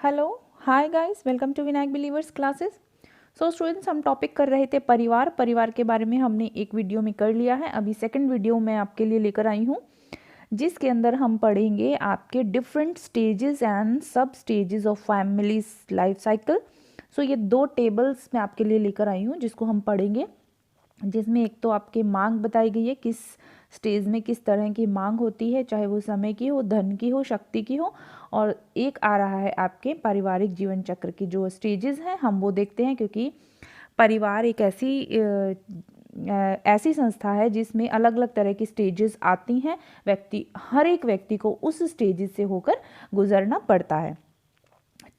Hello, hi guys, welcome to Vinayak believers classes. So students, हम topic कर रहे थे परिवार के बारे में हमने एक वीडियो में कर लिया है। अभी सेकंड वीडियो मैं आपके लिए लेकर आई हूँ, जिसके अंदर हम पढ़ेंगे आपके different stages and sub stages of families life cycle. So ये दो टेबल्स मैं आपके लिए लेकर आई हूँ जिसको हम पढ़ेंगे, जिसमें एक तो आपके मांग बताई गई है, किस स्टेज में किस तरह की मांग होती है, चाहे वो समय की हो, धन की हो, शक्ति की हो। और एक आ रहा है आपके पारिवारिक जीवन चक्र की जो स्टेजेस हैं, हम वो देखते हैं, क्योंकि परिवार एक ऐसी संस्था है जिसमें अलग अलग तरह की स्टेजेस आती हैं। हर एक व्यक्ति को उस स्टेजेस से होकर गुजरना पड़ता है।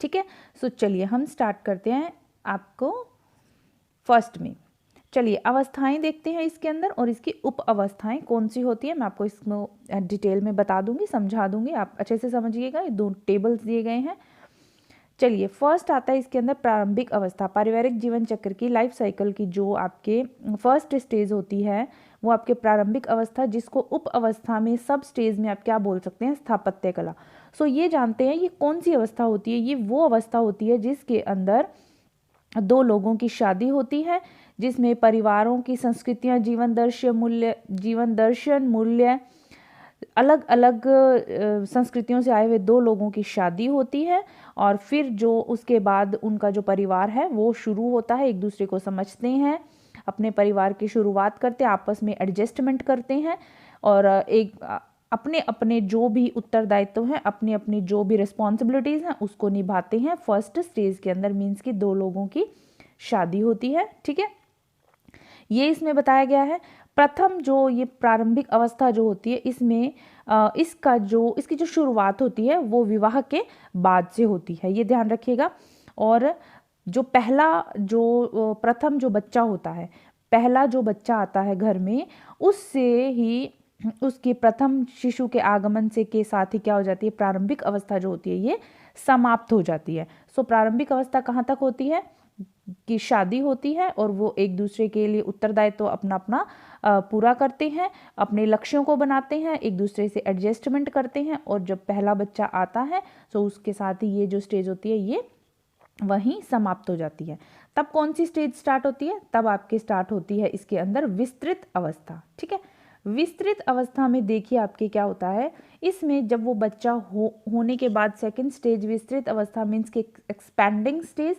ठीक है, सो चलिए हम स्टार्ट करते हैं आपको फर्स्ट में। चलिए अवस्थाएं देखते हैं इसके अंदर, और इसकी उप अवस्थाएं कौन सी होती है मैं आपको इसमें डिटेल में बता दूंगी, समझा दूंगी, आप अच्छे से समझिएगा। ये दो टेबल्स दिए गए हैं। चलिए फर्स्ट आता है इसके अंदर प्रारंभिक अवस्था, पारिवारिक जीवन चक्र की लाइफ साइकिल की जो आपके फर्स्ट स्टेज होती है वो आपके प्रारंभिक अवस्था, जिसको उप अवस्था में सब स्टेज में आप क्या बोल सकते हैं, स्थापत्य कला। सो ये जानते हैं ये कौन सी अवस्था होती है। ये वो अवस्था होती है जिसके अंदर दो लोगों की शादी होती है, जिसमें परिवारों की संस्कृतियां, जीवन दर्शन मूल्य अलग अलग संस्कृतियों से आए हुए दो लोगों की शादी होती है। और फिर जो उसके बाद उनका जो परिवार है वो शुरू होता है, एक दूसरे को समझते हैं, अपने परिवार की शुरुआत करते हैं, आपस में एडजस्टमेंट करते हैं, और अपने अपने जो भी उत्तरदायित्व हैं, अपनी अपनी जो भी रिस्पॉन्सिबिलिटीज़ हैं उसको निभाते हैं। फर्स्ट स्टेज के अंदर मीन्स कि दो लोगों की शादी होती है। ठीक है, ये इसमें बताया गया है। प्रथम जो ये प्रारंभिक अवस्था जो होती है, इसमें इसकी जो शुरुआत होती है वो विवाह के बाद से होती है, ये ध्यान रखिएगा। और जो प्रथम जो बच्चा होता है, पहला जो बच्चा आता है घर में, उससे ही उसके प्रथम शिशु के आगमन से के साथ ही क्या हो जाती है, प्रारंभिक अवस्था जो होती है ये समाप्त हो जाती है। सो प्रारंभिक अवस्था कहाँ तक होती है कि शादी होती है, और वो एक दूसरे के लिए उत्तरदायित्व अपना अपना पूरा करते हैं, अपने लक्ष्यों को बनाते हैं, एक दूसरे से एडजस्टमेंट करते हैं। और जब पहला बच्चा आता है तो उसके साथ ही ये जो स्टेज होती है ये वहीं समाप्त हो जाती है। तब कौन सी स्टेज स्टार्ट होती है, तब आपके स्टार्ट होती है इसके अंदर विस्तृत अवस्था। ठीक है, विस्तृत अवस्था में देखिए आपके क्या होता है, इसमें जब वो बच्चा होने के बाद सेकंड स्टेज विस्तृत अवस्था मीन्स के एक्सपैंडिंग स्टेज,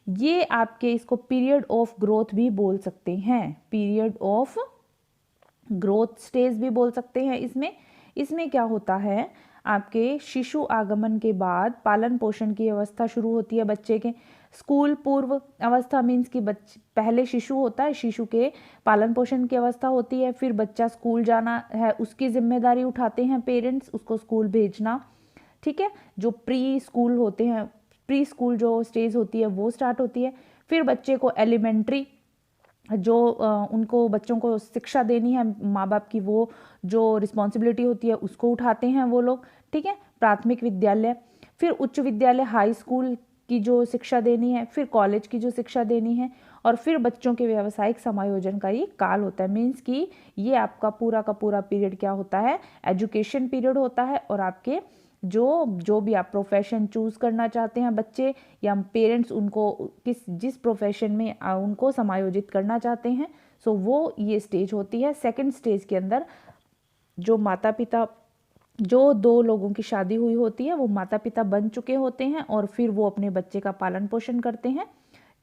ये आपके इसको पीरियड ऑफ ग्रोथ भी बोल सकते हैं, पीरियड ऑफ ग्रोथ स्टेज भी बोल सकते हैं। इसमें क्या होता है, आपके शिशु आगमन के बाद पालन पोषण की अवस्था शुरू होती है बच्चे के। स्कूल पूर्व अवस्था मीन्स कि पहले शिशु होता है, शिशु के पालन पोषण की अवस्था होती है, फिर बच्चा स्कूल जाना है, उसकी जिम्मेदारी उठाते हैं पेरेंट्स, उसको स्कूल भेजना। ठीक है, जो प्री स्कूल होते हैं, प्री स्कूल जो स्टेज होती है वो स्टार्ट होती है। फिर बच्चे को एलिमेंट्री जो उनको बच्चों को शिक्षा देनी है माँ बाप की, वो जो रिस्पॉन्सिबिलिटी होती है उसको उठाते हैं वो लोग। ठीक है, प्राथमिक विद्यालय, फिर उच्च विद्यालय, हाई स्कूल की जो शिक्षा देनी है, फिर कॉलेज की जो शिक्षा देनी है, और फिर बच्चों के व्यावसायिक समायोजन का ये काल होता है। मीन्स कि ये आपका पूरा का पूरा पीरियड क्या होता है, एजुकेशन पीरियड होता है। और आपके जो भी आप प्रोफेशन चूज करना चाहते हैं बच्चे या पेरेंट्स, उनको जिस प्रोफेशन में उनको समायोजित करना चाहते हैं, सो वो ये स्टेज होती है। सेकंड स्टेज के अंदर जो माता पिता, जो दो लोगों की शादी हुई होती है वो माता पिता बन चुके होते हैं, और फिर वो अपने बच्चे का पालन पोषण करते हैं।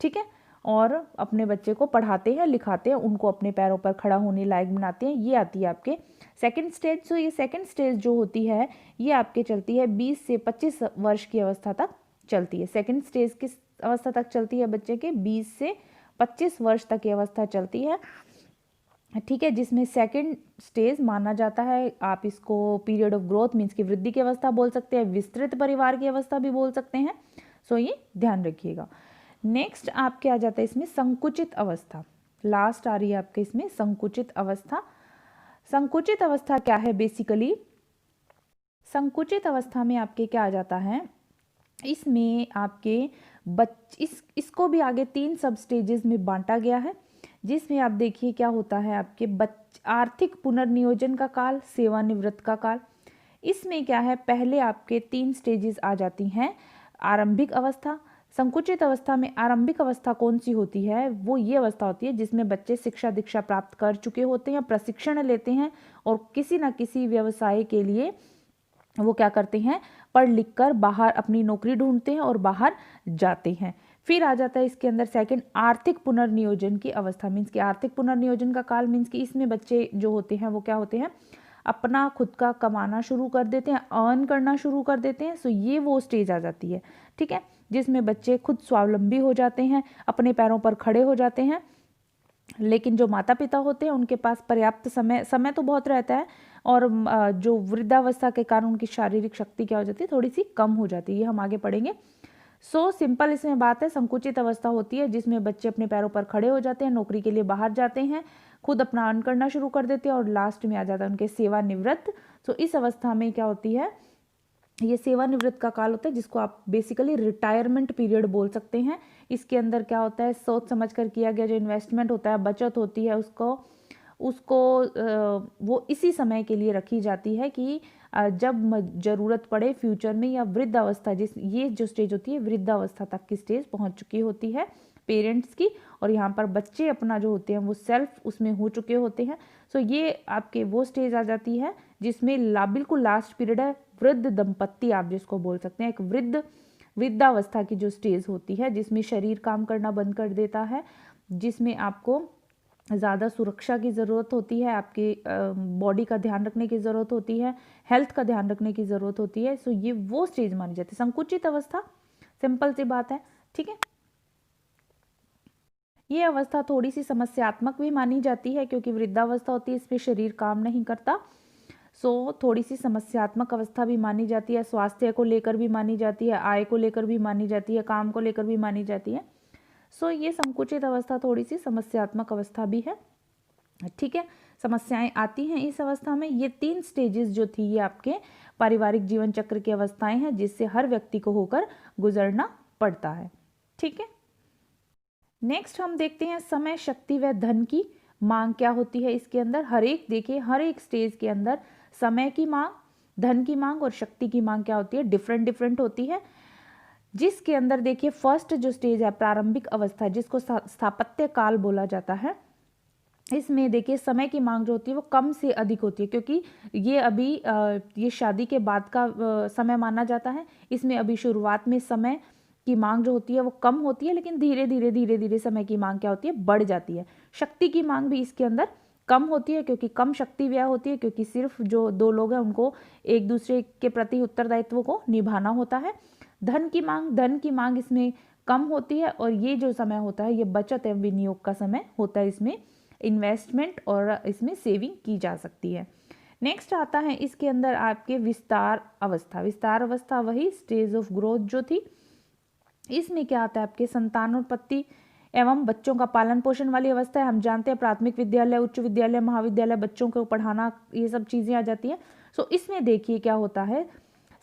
ठीक है, और अपने बच्चे को पढ़ाते हैं, लिखाते हैं, उनको अपने पैरों पर खड़ा होने लायक बनाते हैं। ये आती है आपके सेकंड स्टेज। सो ये सेकंड स्टेज जो होती है ये आपके चलती है 20 से 25 वर्ष की अवस्था तक चलती है। सेकंड स्टेज किस अवस्था तक चलती है, बच्चे के 20 से 25 वर्ष तक की अवस्था चलती है। ठीक है, जिसमें सेकंड स्टेज माना जाता है, आप इसको पीरियड ऑफ ग्रोथ मीन्स की वृद्धि की अवस्था बोल सकते हैं, विस्तृत परिवार की अवस्था भी बोल सकते हैं। सो ये ध्यान रखिएगा। नेक्स्ट आपके आ जाता है इसमें संकुचित अवस्था, लास्ट आ रही है आपके इसमें संकुचित अवस्था। संकुचित अवस्था क्या है, बेसिकली संकुचित अवस्था में आपके क्या आ जाता है, इसमें आपके इसको भी आगे 3 सब स्टेजेस में बांटा गया है, जिसमें आप देखिए क्या होता है आपके आर्थिक पुनर्नियोजन का काल, सेवानिवृत्त का काल। इसमें क्या है, पहले आपके 3 स्टेजेस आ जाती हैं आरंभिक अवस्था, संकुचित अवस्था में आरंभिक अवस्था कौन सी होती है? वो ये अवस्था होती है जिसमें बच्चे शिक्षा दीक्षा प्राप्त कर चुके होते हैं, प्रशिक्षण लेते हैं और किसी न किसी व्यवसाय के लिए वो क्या करते हैं, पढ़ लिख कर बाहर अपनी नौकरी ढूंढते हैं और बाहर जाते हैं। फिर आ जाता है इसके अंदर सेकंड, आर्थिक पुनर्नियोजन की अवस्था। मीन्स कि आर्थिक पुनर्नियोजन का काल मीन्स कि इसमें बच्चे जो होते हैं वो क्या होते हैं, अपना खुद का कमाना शुरू कर देते हैं, अर्न करना शुरू कर देते हैं। सो ये वो स्टेज आ जाती है, ठीक है, जिसमें बच्चे खुद स्वावलंबी हो जाते हैं, अपने पैरों पर खड़े हो जाते हैं। लेकिन जो माता पिता होते हैं उनके पास पर्याप्त समय तो बहुत रहता है, और जो वृद्धावस्था के कारण उनकी शारीरिक शक्ति क्या हो जाती है, थोड़ी सी कम हो जाती है। ये हम आगे पढ़ेंगे। सो सिंपल इसमें बात है, संकुचित अवस्था होती है जिसमें बच्चे अपने पैरों पर खड़े हो जाते हैं, नौकरी के लिए बाहर जाते हैं, खुद अपना अर्न करना शुरू कर देते हैं, और लास्ट में आ जाता है उनके सेवानिवृत्त। सो इस अवस्था में क्या होती है, ये सेवानिवृत्त का काल होता है, जिसको आप बेसिकली रिटायरमेंट पीरियड बोल सकते हैं। इसके अंदर क्या होता है, सोच समझ कर किया गया जो इन्वेस्टमेंट होता है, बचत होती है, उसको वो इसी समय के लिए रखी जाती है कि जब ज़रूरत पड़े फ्यूचर में, या वृद्ध अवस्था, ये जो स्टेज होती है वृद्ध अवस्था तक की स्टेज पहुंच चुकी होती है पेरेंट्स की, और यहाँ पर बच्चे अपना जो होते हैं वो सेल्फ उसमें हो चुके होते हैं। सो ये आपके वो स्टेज आ जाती है जिसमें बिल्कुल लास्ट पीरियड है, वृद्ध दंपत्ति आप जिसको बोल सकते हैं, एक वृद्धावस्था की जो स्टेज होती है जिसमें शरीर काम करना बंद कर देता है, जिसमें आपको ज़्यादा सुरक्षा की ज़रूरत होती है, आपकी बॉडी का ध्यान रखने की ज़रूरत होती है, हेल्थ का ध्यान रखने की ज़रूरत होती है। सो ये वो स्टेज मानी जाती है संकुचित अवस्था। सिंपल सी बात है, ठीक है। ये अवस्था थोड़ी सी समस्यात्मक भी मानी जाती है क्योंकि वृद्धावस्था होती है, इसमें शरीर काम नहीं करता। सो थोड़ी सी समस्यात्मक अवस्था भी मानी जाती है, स्वास्थ्य को लेकर भी मानी जाती है, आय को लेकर भी मानी जाती है, काम को लेकर भी मानी जाती है। सो ये संकुचित अवस्था थोड़ी सी समस्यात्मक अवस्था भी है, ठीक है। समस्याएं आती हैं इस अवस्था में। ये 3 स्टेजेस जो थी ये आपके पारिवारिक जीवन चक्र की अवस्थाएं हैं जिससे हर व्यक्ति को होकर गुजरना पड़ता है, ठीक है। नेक्स्ट हम देखते हैं समय, शक्ति व धन की मांग क्या होती है इसके अंदर। देखिए हर एक स्टेज के अंदर समय की मांग, धन की मांग और शक्ति की मांग क्या होती है, डिफरेंट होती है। जिसके अंदर देखिए फर्स्ट जो स्टेज है प्रारंभिक अवस्था, जिसको स्थापत्य काल बोला जाता है, इसमें देखिए समय की मांग जो होती है वो कम से अधिक होती है, क्योंकि ये अभी ये शादी के बाद का समय माना जाता है। इसमें अभी शुरुआत में समय की मांग जो होती है वो कम होती है, लेकिन धीरे धीरे समय की मांग क्या होती है, बढ़ जाती है। शक्ति की मांग भी इसके अंदर कम होती है क्योंकि कम शक्ति व्यय होती है, क्योंकि सिर्फ जो 2 लोग हैं उनको एक दूसरे के प्रति उत्तरदायित्व को निभाना होता है। धन की मांग इसमें कम होती है, और ये जो समय होता है ये बचत एवं विनियोग का समय होता है, इसमें इन्वेस्टमेंट और इसमें सेविंग की जा सकती है। नेक्स्ट आता है इसके अंदर आपके विस्तार अवस्था वही स्टेज ऑफ ग्रोथ जो थी। इसमें क्या आता है आपके संतानोत्पत्ति एवं बच्चों का पालन पोषण वाली अवस्था है। हम जानते हैं प्राथमिक विद्यालय, उच्च विद्यालय, महाविद्यालय, बच्चों को पढ़ाना, ये सब चीज़ें आ जाती हैं। सो इसमें देखिए क्या होता है,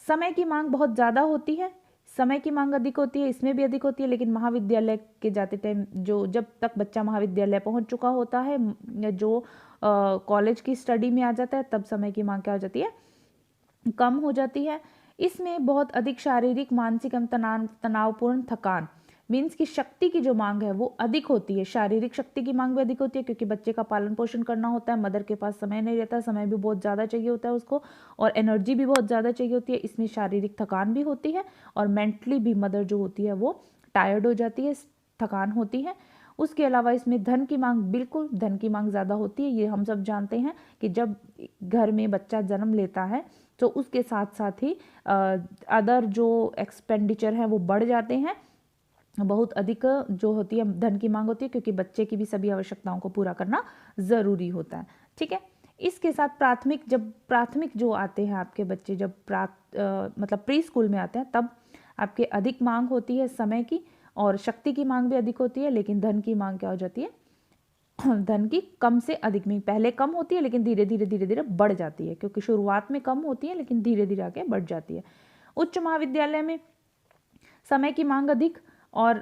समय की मांग बहुत ज़्यादा होती है, समय की मांग अधिक होती है, इसमें भी अधिक होती है। लेकिन महाविद्यालय के जाते टाइम जब तक बच्चा महाविद्यालय पहुंच चुका होता है, जो कॉलेज की स्टडी में आ जाता है, तब समय की मांग क्या हो जाती है, कम हो जाती है। इसमें बहुत अधिक शारीरिक, मानसिक एवं तनावपूर्ण थकान, मीन्स की शक्ति की जो मांग है वो अधिक होती है। शारीरिक शक्ति की मांग भी अधिक होती है क्योंकि बच्चे का पालन पोषण करना होता है, मदर के पास समय नहीं रहता, समय भी बहुत ज़्यादा चाहिए होता है उसको, और एनर्जी भी बहुत ज़्यादा चाहिए होती है। इसमें शारीरिक थकान भी होती है, और मेंटली भी मदर जो होती है वो टायर्ड हो जाती है, थकान होती है। उसके अलावा इसमें धन की मांग ज़्यादा होती है। ये हम सब जानते हैं कि जब घर में बच्चा जन्म लेता है तो उसके साथ साथ ही अदर जो एक्सपेंडिचर हैं वो बढ़ जाते हैं, बहुत अधिक जो होती है धन की मांग होती है, क्योंकि बच्चे की भी सभी आवश्यकताओं को पूरा करना ज़रूरी होता है, ठीक है। इसके साथ प्राथमिक जो आते हैं आपके बच्चे, जब मतलब प्री स्कूल में आते हैं, तब आपके अधिक मांग होती है समय की, और शक्ति की मांग भी अधिक होती है। लेकिन धन की मांग क्या हो जाती है, धन की कम से अधिक में, पहले कम होती है लेकिन धीरे धीरे बढ़ जाती है, क्योंकि शुरुआत में कम होती है लेकिन धीरे धीरे आगे बढ़ जाती है। उच्च महाविद्यालय में समय की मांग अधिक, और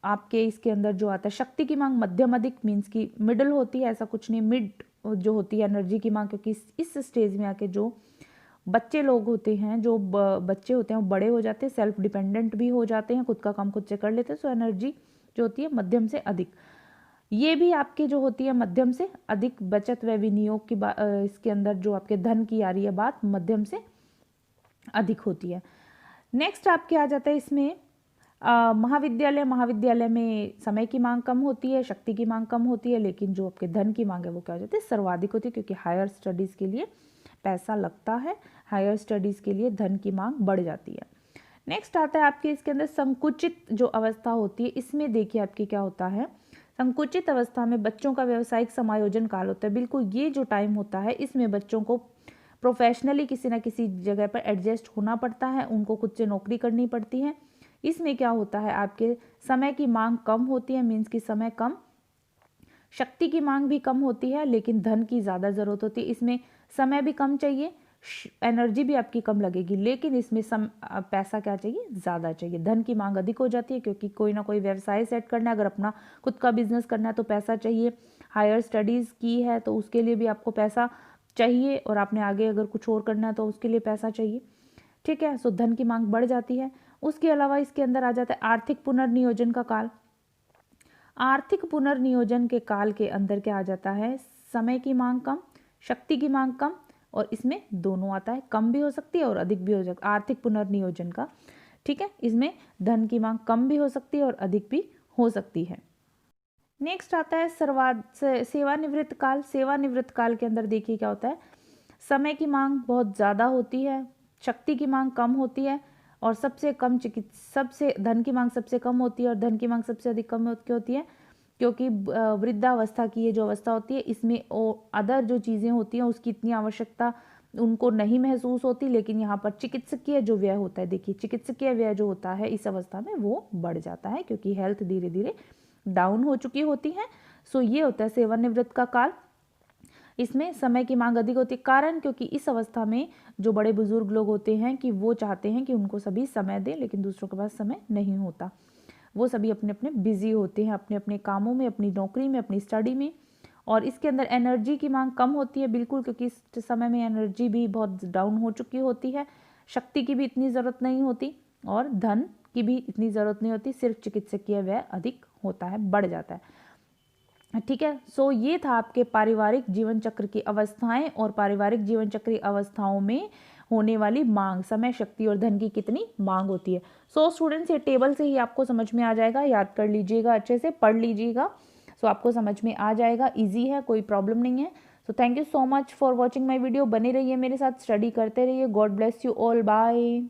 आपके इसके अंदर जो आता है शक्ति की मांग मध्यम अधिक, मीन्स की मिडल होती है, ऐसा कुछ नहीं, मिड जो होती है एनर्जी की मांग, क्योंकि इस स्टेज में आके जो बच्चे लोग होते हैं, जो बच्चे होते हैं वो बड़े हो जाते हैं, सेल्फ डिपेंडेंट भी हो जाते हैं, खुद का काम खुद से कर लेते हैं। सो एनर्जी जो होती है मध्यम से अधिक, ये भी आपकी जो होती है मध्यम से अधिक बचत व विनियोग की इसके अंदर जो आपके धन की आ रही है बात, मध्यम से अधिक होती है। नेक्स्ट आपके आ जाता है इसमें महाविद्यालय में समय की मांग कम होती है, शक्ति की मांग कम होती है, लेकिन जो आपके धन की मांग है वो क्या हो जाती है, सर्वाधिक होती है, क्योंकि हायर स्टडीज़ के लिए पैसा लगता है, हायर स्टडीज़ के लिए धन की मांग बढ़ जाती है। नेक्स्ट आता है आपके इसके अंदर संकुचित जो अवस्था होती है, इसमें देखिए आपकी क्या होता है, संकुचित अवस्था में बच्चों का व्यावसायिक समायोजन काल होता है। बिल्कुल ये जो टाइम होता है इसमें बच्चों को प्रोफेशनली किसी ना किसी जगह पर एडजस्ट होना पड़ता है, उनको खुद से नौकरी करनी पड़ती है। इसमें क्या होता है, आपके समय की मांग कम होती है, मीन्स की समय कम, शक्ति की मांग भी कम होती है, लेकिन धन की ज़्यादा ज़रूरत होती है। इसमें समय भी कम चाहिए, एनर्जी भी आपकी कम लगेगी, लेकिन इसमें पैसा क्या चाहिए, ज़्यादा चाहिए। धन की मांग अधिक हो जाती है, क्योंकि कोई ना कोई व्यवसाय सेट करना है, अगर अपना खुद का बिजनेस करना है तो पैसा चाहिए, हायर स्टडीज़ की है तो उसके लिए भी आपको पैसा चाहिए, और आपने आगे अगर कुछ और करना है तो उसके लिए पैसा चाहिए, ठीक है। सो धन की मांग बढ़ जाती है। उसके अलावा इसके अंदर आ जाता है आर्थिक पुनर्नियोजन का काल। आर्थिक पुनर्नियोजन के काल के अंदर क्या आ जाता है, समय की मांग कम, शक्ति की मांग कम, और इसमें दोनों आता है, कम भी हो सकती है और अधिक भी हो सकती है आर्थिक पुनर्नियोजन का, ठीक है। इसमें धन की मांग कम भी हो सकती है और अधिक भी हो सकती है। नेक्स्ट आता है सेवानिवृत्त काल। सेवानिवृत्त काल के अंदर देखिए क्या होता है, समय की मांग बहुत ज़्यादा होती है, शक्ति की मांग कम होती है, और सबसे धन की मांग सबसे कम होती है और धन की मांग सबसे अधिक कम होती है, क्योंकि वृद्धावस्था की ये जो अवस्था होती है इसमें अदर जो चीज़ें होती हैं उसकी इतनी आवश्यकता उनको नहीं महसूस होती, लेकिन यहाँ पर चिकित्सकीय जो व्यय होता है, देखिए चिकित्सकीय व्यय जो होता है इस अवस्था में वो बढ़ जाता है, क्योंकि हेल्थ धीरे धीरे डाउन हो चुकी होती है। सो ये होता है सेवानिवृत्त का काल। इसमें समय की मांग अधिक होती है, कारण क्योंकि इस अवस्था में जो बड़े बुजुर्ग लोग होते हैं कि वो चाहते हैं कि उनको सभी समय दें, लेकिन दूसरों के पास समय नहीं होता, वो सभी अपने अपने बिजी होते हैं, अपने अपने कामों में, अपनी नौकरी में, अपनी स्टडी में। और इसके अंदर एनर्जी की मांग कम होती है, बिल्कुल, क्योंकि इस समय में एनर्जी भी बहुत डाउन हो चुकी होती है, शक्ति की भी इतनी ज़रूरत नहीं होती और धन की भी इतनी ज़रूरत नहीं होती, सिर्फ चिकित्सकीय व्यय अधिक होता है, बढ़ जाता है, ठीक है। सो ये था आपके पारिवारिक जीवन चक्र की अवस्थाएं और पारिवारिक जीवन चक्र अवस्थाओं में होने वाली मांग, समय, शक्ति और धन की कितनी मांग होती है। सो स्टूडेंट्स, ये टेबल से ही आपको समझ में आ जाएगा, याद कर लीजिएगा, अच्छे से पढ़ लीजिएगा, सो आपको समझ में आ जाएगा, इजी है, कोई प्रॉब्लम नहीं है। So thank you so much for watching my video, बने रहिए मेरे साथ, स्टडी करते रहिए। God bless you all, bye.